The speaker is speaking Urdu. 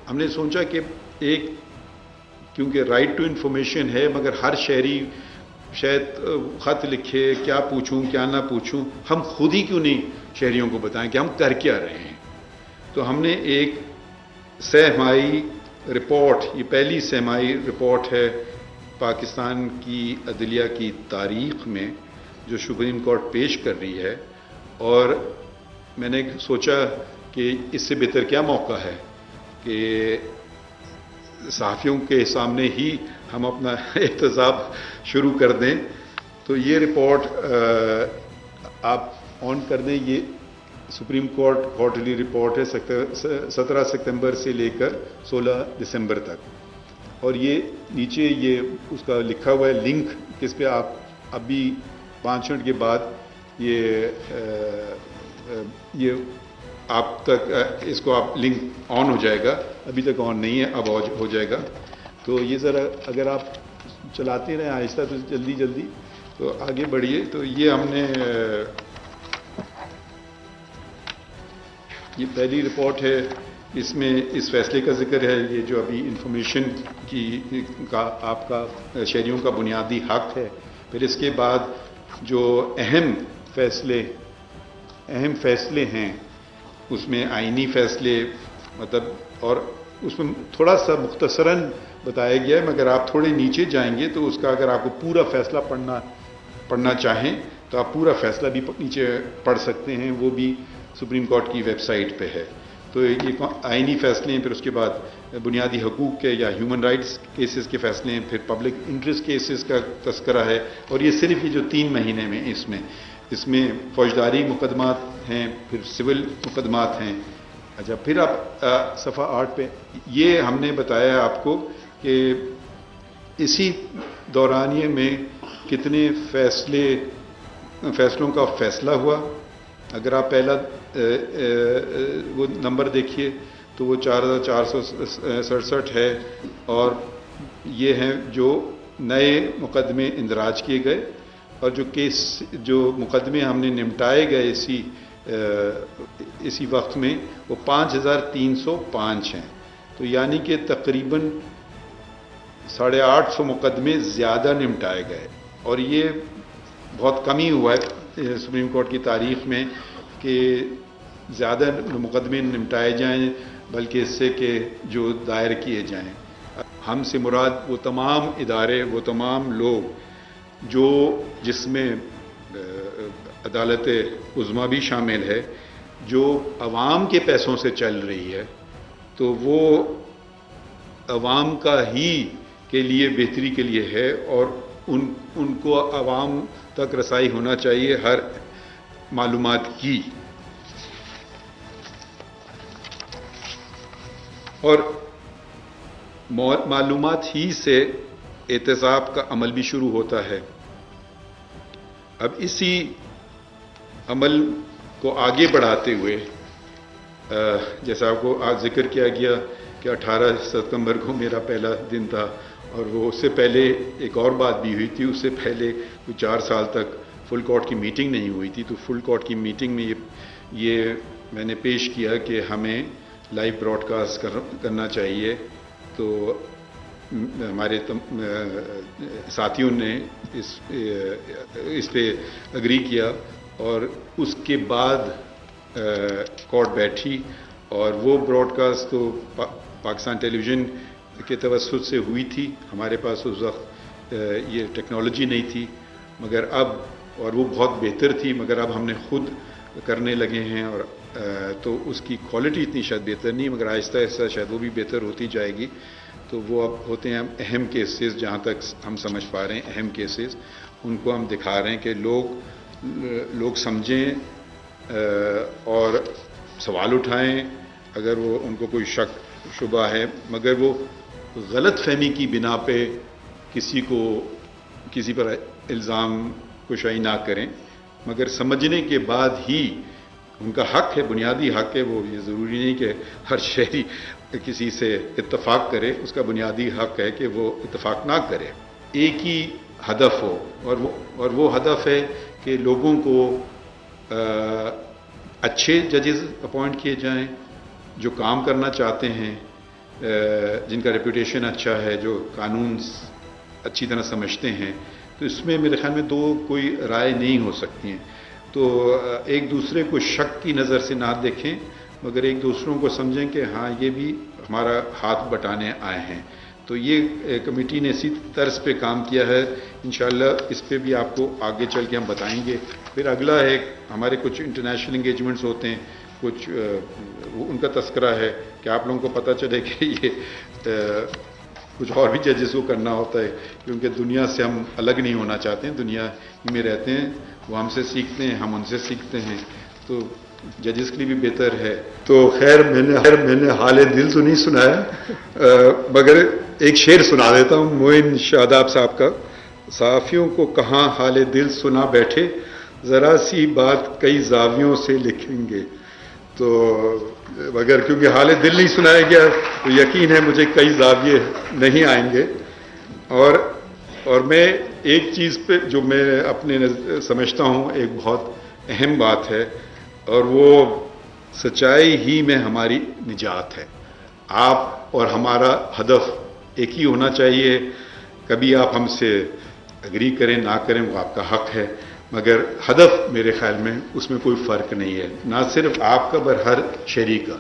ہم نے سوچا کہ ایک کیونکہ رائٹ ٹو انفارمیشن ہے، مگر ہر شہری شاید خط لکھے کیا پوچھوں کیا نہ پوچھوں، ہم خود ہی کیوں نہیں شہریوں کو بتائیں کہ ہم کر کیا رہے ہیں. تو ہم نے ایک سہ ماہی رپورٹ، یہ پہلی سہ ماہی رپورٹ ہے پاکستان کی عدلیہ کی تاریخ میں جو سپریم کورٹ پیش کر رہی ہے، اور میں نے سوچا کہ اس سے بہتر کیا موقع ہے کہ صحافیوں کے سامنے ہی ہم اپنا احتساب شروع کر دیں. تو یہ رپورٹ آپ آن کر دیں، یہ سپریم کورٹ کوارٹرلی رپورٹ ہے 17 ستمبر سے لے کر 16 دسمبر تک. اور یہ نیچے یہ اس کا لکھا ہوا ہے لنک، کس پہ آپ ابھی 5 منٹ کے بعد یہ آپ تک اس کو آپ لنک آن ہو جائے گا. ابھی تک آن نہیں ہے، اب ہو جائے گا. تو یہ ذرا اگر آپ چلاتے رہیں آہستہ تو جلدی جلدی تو آگے بڑھیے. تو یہ ہم نے یہ پہلی رپورٹ ہے، اس میں اس فیصلے کا ذکر ہے، یہ جو ابھی انفارمیشن کا آپ کا شہریوں کا بنیادی حق ہے. پھر اس کے بعد جو اہم فیصلے ہیں اس میں آئینی فیصلے مطلب، اور اس میں تھوڑا سا مختصراً بتایا گیا ہے، مگر آپ تھوڑے نیچے جائیں گے تو اس کا اگر آپ کو پورا فیصلہ پڑھنا چاہیں تو آپ پورا فیصلہ بھی نیچے پڑھ سکتے ہیں، وہ بھی سپریم کورٹ کی ویب سائٹ پہ ہے. تو یہ آئینی فیصلے ہیں، پھر اس کے بعد بنیادی حقوق کے یا ہیومن رائٹس کیسز کے فیصلے ہیں، پھر پبلک انٹرسٹ کیسز کا تذکرہ ہے. اور یہ صرف یہ جو 3 مہینے میں اس میں فوجداری مقدمات ہیں، پھر سول مقدمات ہیں. اچھا، پھر آپ صفحہ 8 پہ یہ ہم نے بتایا آپ کو کہ اسی دورانیے میں کتنے فیصلوں کا فیصلہ ہوا. اگر آپ پہلا وہ نمبر دیکھیے تو وہ 4467 ہے، اور یہ ہیں جو نئے مقدمے اندراج کیے گئے، اور جو مقدمے ہم نے نمٹائے گئے اسی وقت میں وہ 5305 ہیں. تو یعنی کہ تقریباً 850 مقدمے زیادہ نمٹائے گئے. اور یہ بہت کم ہی ہوا ہے سپریم کورٹ کی تاریخ میں کہ زیادہ مقدمے نمٹائے جائیں، بلکہ اس سے کہ جو دائر کیے جائیں. ہم سے مراد وہ تمام ادارے، وہ تمام لوگ جس میں عدالت عظمیٰ بھی شامل ہے، جو عوام کے پیسوں سے چل رہی ہے، تو وہ عوام کا ہی کے لیے بہتری کے لیے ہے، اور ان کو عوام تک رسائی ہونا چاہیے ہر معلومات کی. اور معلومات ہی سے احتساب کا عمل بھی شروع ہوتا ہے. اب اسی عمل کو آگے بڑھاتے ہوئے جیسا آپ کو آج ذکر کیا گیا کہ 18 ستمبر کو میرا پہلا دن تھا، اور وہ اس سے پہلے ایک اور بات بھی ہوئی تھی. اس سے پہلے 4 سال تک فل کورٹ کی میٹنگ نہیں ہوئی تھی. تو فل کورٹ کی میٹنگ میں یہ میں نے پیش کیا کہ ہمیں لائیو براڈ کاسٹ کرنا چاہیے. تو ہمارے ساتھیوں نے اس پہ اگری کیا، اور اس کے بعد کورٹ بیٹھی، اور وہ براڈ کاسٹ تو پاکستان ٹیلی ویژن کے توسط سے ہوئی تھی. ہمارے پاس اس وقت یہ ٹیکنالوجی نہیں تھی، مگر اب، اور وہ بہت بہتر تھی، مگر اب ہم نے خود کرنے لگے ہیں. اور تو اس کی کوالٹی اتنی شاید بہتر نہیں، مگر آہستہ آہستہ شاید وہ بھی بہتر ہوتی جائے گی. تو وہ اب ہوتے ہیں اہم کیسز، جہاں تک ہم سمجھ پا رہے ہیں اہم کیسز، ان کو ہم دکھا رہے ہیں کہ لوگ سمجھیں اور سوال اٹھائیں اگر وہ ان کو کوئی شک شبہ ہے، مگر وہ غلط فہمی کی بنا پہ کسی پر الزام کشائی نہ کریں، مگر سمجھنے کے بعد ہی ان کا حق ہے، بنیادی حق ہے. وہ یہ ضروری نہیں کہ ہر شہری کسی سے اتفاق کرے، اس کا بنیادی حق ہے کہ وہ اتفاق نہ کرے. ایک ہی ہدف ہو، اور وہ ہدف ہے کہ لوگوں کو اچھے ججز اپوائنٹ کیے جائیں جو کام کرنا چاہتے ہیں، جن کا ریپوٹیشن اچھا ہے، جو قانون اچھی طرح سمجھتے ہیں، تو اس میں میرے خیال میں دو کوئی رائے نہیں ہو سکتی ہیں. تو ایک دوسرے کو شک کی نظر سے نہ دیکھیں، مگر ایک دوسروں کو سمجھیں کہ ہاں یہ بھی ہمارا ہاتھ بٹانے آئے ہیں. تو یہ کمیٹی نے اسی طرز پہ کام کیا ہے. انشاءاللہ اس پہ بھی آپ کو آگے چل کے ہم بتائیں گے. پھر اگلا ہے ہمارے کچھ انٹرنیشنل انگیجمنٹس ہوتے ہیں، کچھ ان کا تذکرہ ہے کہ آپ لوگوں کو پتہ چلے کہ یہ کچھ اور بھی ججز کو کرنا ہوتا ہے، کیونکہ دنیا سے ہم الگ نہیں ہونا چاہتے ہیں، دنیا میں رہتے ہیں، وہ ہم سے سیکھتے ہیں، ہم ان سے سیکھتے ہیں، تو ججز کے لیے بھی بہتر ہے. تو خیر میں نے حال دل تو نہیں سنایا، مگر ایک شعر سنا دیتا ہوں معین شاداب صاحب کا. صحافیوں کو کہاں حال دل سنا بیٹھے، ذرا سی بات کئی زاویوں سے لکھیں گے. تو مگر کیونکہ حال دل نہیں سنایا گیا تو یقین ہے مجھے کئی زاویے نہیں آئیں گے. اور میں ایک چیز پہ جو میں اپنے سمجھتا ہوں ایک بہت اہم بات ہے، اور وہ سچائی ہی میں ہماری نجات ہے. آپ اور ہمارا ہدف ایک ہی ہونا چاہیے. کبھی آپ ہم سے اگری کریں نہ کریں وہ آپ کا حق ہے، مگر ہدف میرے خیال میں اس میں کوئی فرق نہیں ہے، نہ صرف آپ کا بل ہر شہری کا.